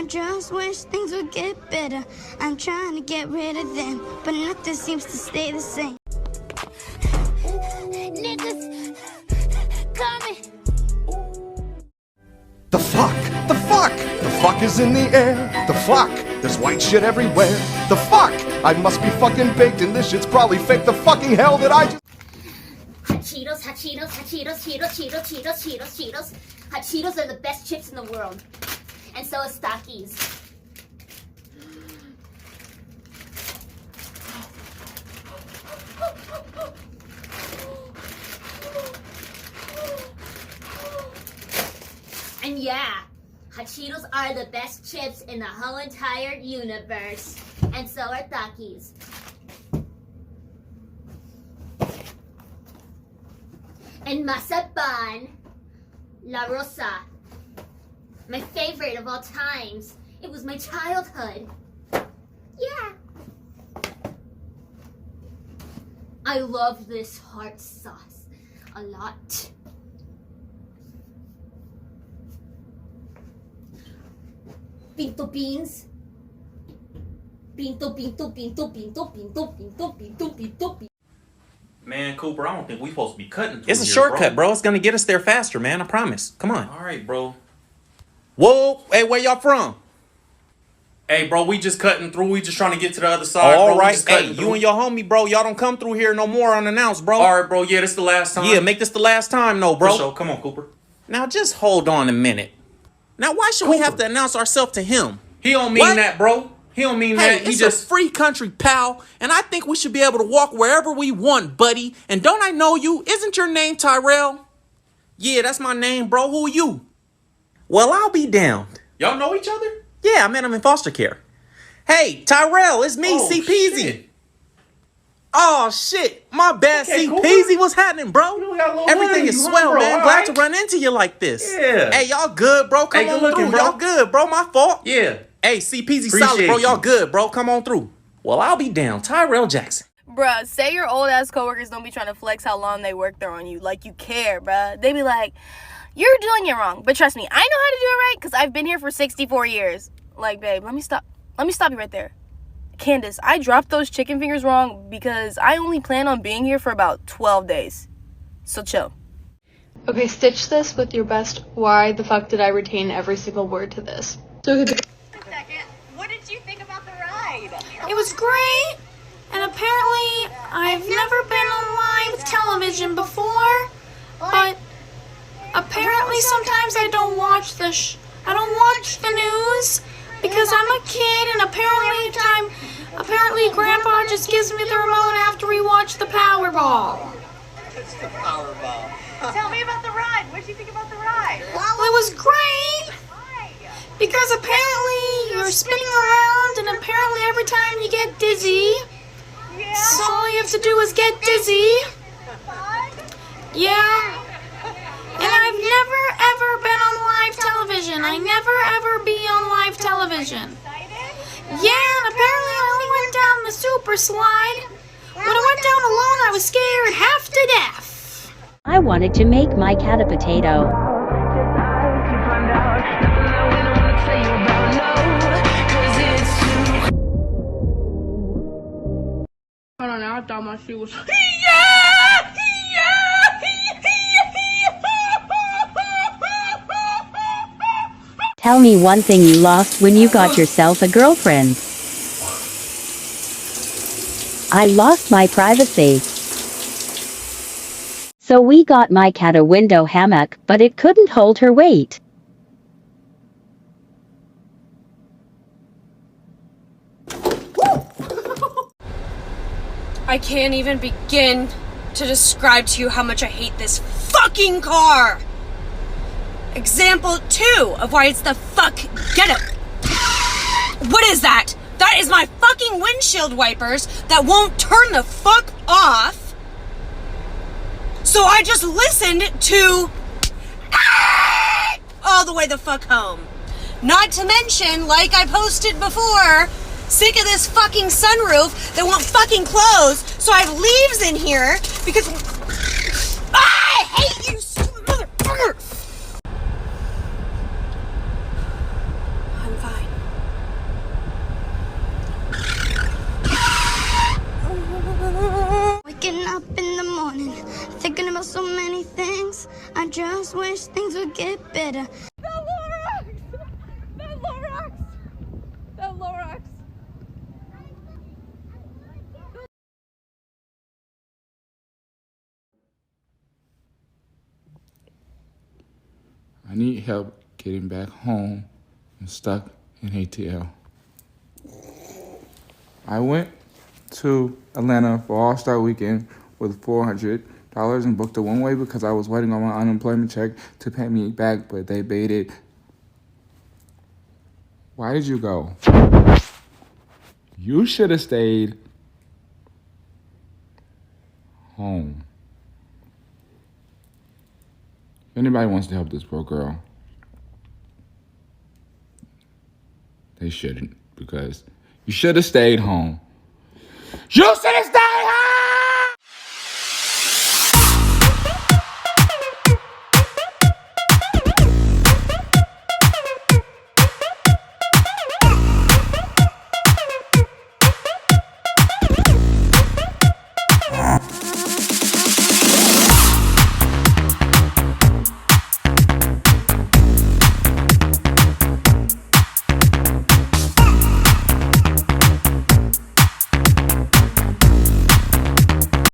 I just wish things would get better. I'm trying to get rid of them, but nothing seems to stay the same. Niggas coming. The fuck? The fuck? The fuck is in the air. The fuck? There's white shit everywhere. The fuck? I must be fucking baked and this shit's probably fake. The fucking hell that I just... Hot Cheetos, hot Cheetos, hot Cheetos, Cheetos, Cheetos, Cheetos, Cheetos, Cheetos. Hot Cheetos are the best chips in the world. And so is Takis. And yeah, Hot Cheetos are the best chips in the whole entire universe. And so are Takis. And Masapan La Rosa. My favorite of all times. It was my childhood. Yeah. I love this hot sauce a lot. Pinto beans. Pinto, pinto, pinto, pinto, pinto, pinto, pinto, pinto, pinto. Man, Cooper, I don't think we supposed to be cutting through It's a here, shortcut, bro. It's gonna get us there faster, man. I promise. Come on. All right, bro. Whoa. Hey, where y'all from? Hey, bro, we just cutting through. We just trying to get to the other side, All bro. We right. just Hey, cutting you through. and your homie, bro. Y'all don't come through here no more unannounced, bro. All right, bro. Yeah, this the last time. Yeah, make this the last time, no, bro. For sure. Come on, Cooper. Now, just hold on a minute. Now, why should we have to announce ourselves to him? He don't mean What? that, bro. He don't mean Hey, that. He it's just... a free country, pal, and I think we should be able to walk wherever we want, buddy. And don't I know you? Isn't your name Tyrell? Yeah, that's my name, bro. Who are you? Well, I'll be damned. Y'all know each other? Yeah, I met him in foster care. Hey, Tyrell, it's me, Oh, C Peasy. shit. Oh, shit. My bad, Okay, C Cooper. Peasy. What's happening, bro? You got a little Everything money, is huh, swell, bro? man. All Glad right. to run into you like this. Yeah. Hey, y'all good, bro? Come Hey, on good looking, through. bro. Y'all good, bro. My fault. Yeah. Hey, C Peasy Appreciate solid, bro. Y'all you. good, bro. Come on through. Well, I'll be down. Tyrell Jackson. Bruh, say your old ass coworkers don't be trying to flex how long they work there on you. Like you care, bruh. They be like, you're doing it wrong. But trust me, I know how to do it right because I've been here for 64 years. Like, babe, let me stop you right there. Candace, I dropped those chicken fingers wrong because I only plan on being here for about 12 days. So chill. Okay, stitch this with your best. Why the fuck did I retain every single word to this? So Second, what did you think about the ride? It was great, and apparently I've never been on live television before, but apparently sometimes I don't watch the news because I'm a kid, and apparently Grandpa just gives me the remote after we watch the Powerball. It's the Powerball. Tell me about the ride. What did you think about the ride? Well, it was great. Why? Because apparently you're spinning around, and apparently every time you get dizzy, Yeah. so all you have to do is get dizzy. Fun? Yeah. And I've never ever been on live television. I never ever be on live television. Excited? Yeah, and apparently I only went down the super slide. When I went down alone, I was scared half to death. I wanted to make my cat a potato. hold on, now I thought my shoe was. Tell me one thing you lost when you got yourself a girlfriend. I lost my privacy. So we got my cat a window hammock, but it couldn't hold her weight. I can't even begin to describe to you how much I hate this fucking car. Example 2 of why it's the fuck get up. What is that? That is my fucking windshield wipers that won't turn the fuck off. So I just listened to all the way the fuck home. Not to mention, like I posted before, sick of this fucking sunroof that won't fucking close, so I have leaves in here because I hate you, stupid motherfucker. I'm fine. I just wish things would get better. The Lorax! The Lorax! The Lorax! I need help getting back home. I'm stuck in ATL. I went to Atlanta for All-Star Weekend with $400 and booked a one-way because I was waiting on my unemployment check to pay me back, but they baited. Why did you go? You should have stayed home. If anybody wants to help this poor girl, they shouldn't, because you should have stayed home. You should have stayed